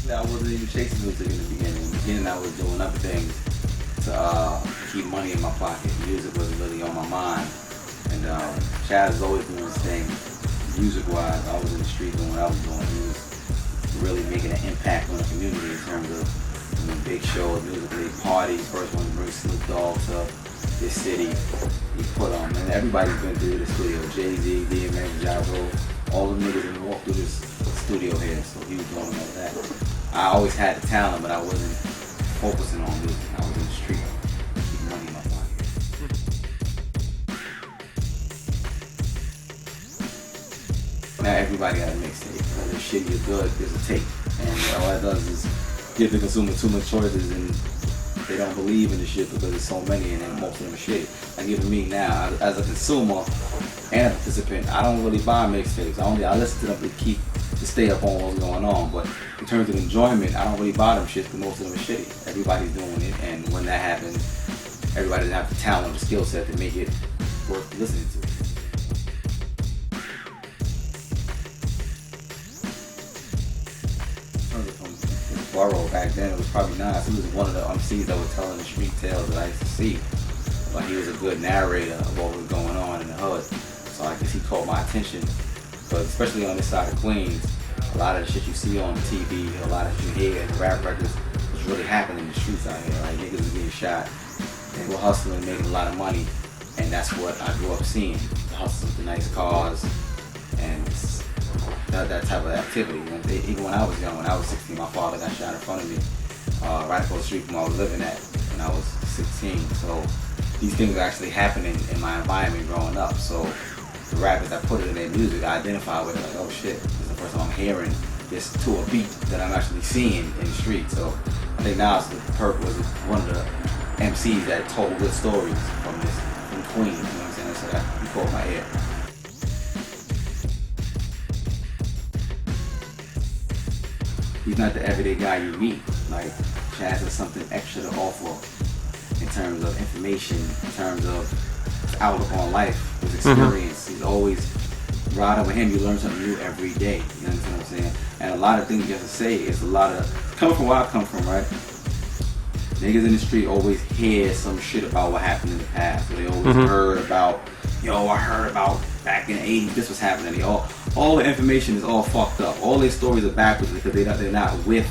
I wasn't even chasing music in the beginning. In the beginning, I was doing other things to keep money in my pocket. Music wasn't really on my mind. And Chad was always doing his thing, music-wise. I was in the street doing what I was doing. He was really making an impact on the community in terms of big shows, musically, parties. First one to bring Snoop Dogg to this city. He put on, and everybody's been through the studio. Jay-Z, DMX, Ja Rule, all the niggas that walked through this studio here. So he was doing all that. I always had the talent, but I wasn't focusing on music. I was in the street, keeping money in my pocket. Now everybody got a mixtape. Whether it's shitty or good, there's a tape. And all that does is give the consumer too much choices, and they don't believe in the shit because there's so many and then most of them are shitty. Like even me now, as a consumer and a participant, I don't really buy mixtapes. I listen to them to stay up on what's going on. But in terms of enjoyment, I don't really buy them shit because most of them are shitty. Everybody's doing it, and when that happens, everybody doesn't have the talent or the skill set to make it worth listening to. Borough back then, it was probably nice. He was one of the MCs that were telling the street tales that I used to see. But he was a good narrator of what was going on in the hood. So I guess he caught my attention. But especially on this side of Queens, a lot of the shit you see on TV, a lot of shit you hear in rap records was really happening in the streets out here. Like niggas were getting shot, they were hustling, making a lot of money, and that's what I grew up seeing. Hustling with the nice cars and that type of activity. Even when I was young, when I was 16, my father got shot in front of me, right across the street from where I was living at when I was 16. So these things are actually happening in my environment growing up. So the rappers that put it in their music, I identify with it like, oh shit, this is the first time I'm hearing this to a beat that I'm actually seeing in the street. So I think now Perk was one of the MCs that told good stories from Queens, you know what I'm saying? So that he caught my ear. He's not the everyday guy you meet. Like, Chaz has something extra to offer in terms of information, in terms of outlook on life, his experience. He's always riding with him. You learn something new every day. You understand what I'm saying? And a lot of things you have to say is a lot of, coming from where I come from, right? Niggas in the street always hear some shit about what happened in the past. So they always heard about, yo, I heard about back in the 80s, this was happening. All the information is all fucked up. All their stories are backwards because they're not with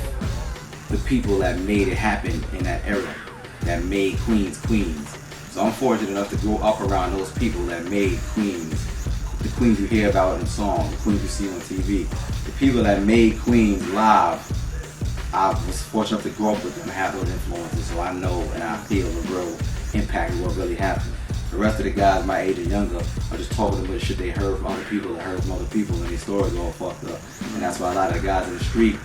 the people that made it happen in that era, that made Queens Queens. So I'm fortunate enough to grow up around those people that made Queens, the Queens you hear about in songs, the Queens you see on TV, the people that made Queens live. I was fortunate enough to grow up with them and have those influences, so I know and I feel the real impact of what really happened. The rest of the guys my age and younger are just talking about the shit they heard from other people that heard from other people, and their stories are all fucked up. And that's why a lot of the guys in the street,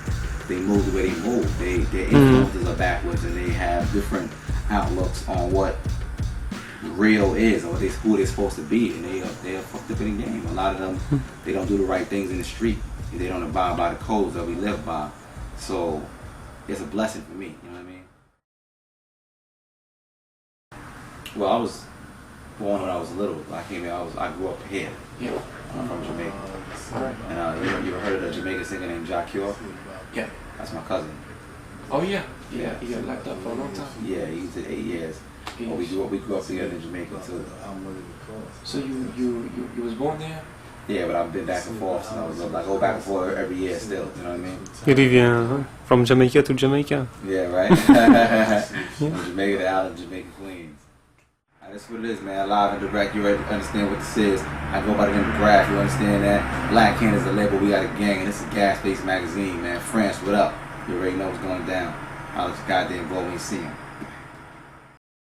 they move the way they move. Their influences are backwards, and they have different outlooks on what real is, or who they're supposed to be, and they are fucked up in the game. A lot of them, they don't do the right things in the street. They don't abide by the codes that we live by. So it's a blessing for me, you know what I mean? Well, I was born when I was little. I came here, I grew up here. Yeah. I'm from Jamaica. Right. And you ever heard of a Jamaican singer named Ja Cure? Yeah. That's my cousin. Oh yeah. Yeah. He got locked up for a long time. Yeah, he did 8 years. Well, we grew up together in Jamaica too. So you was born there? Yeah, but I've been back and forth since I was little. I go back and forth every year still, you know what I mean? You live from Jamaica to Jamaica. Yeah, right? From Jamaica to out of Jamaica, Queens. That's what it is, man. Live and direct. You already understand what this is. I go by the name of Grafh. You understand that? Black Can is the label. We got a gang, and this is Gas Based Magazine, man. France, what up? You already know what's going down. I'll let you goddamn go when you see him.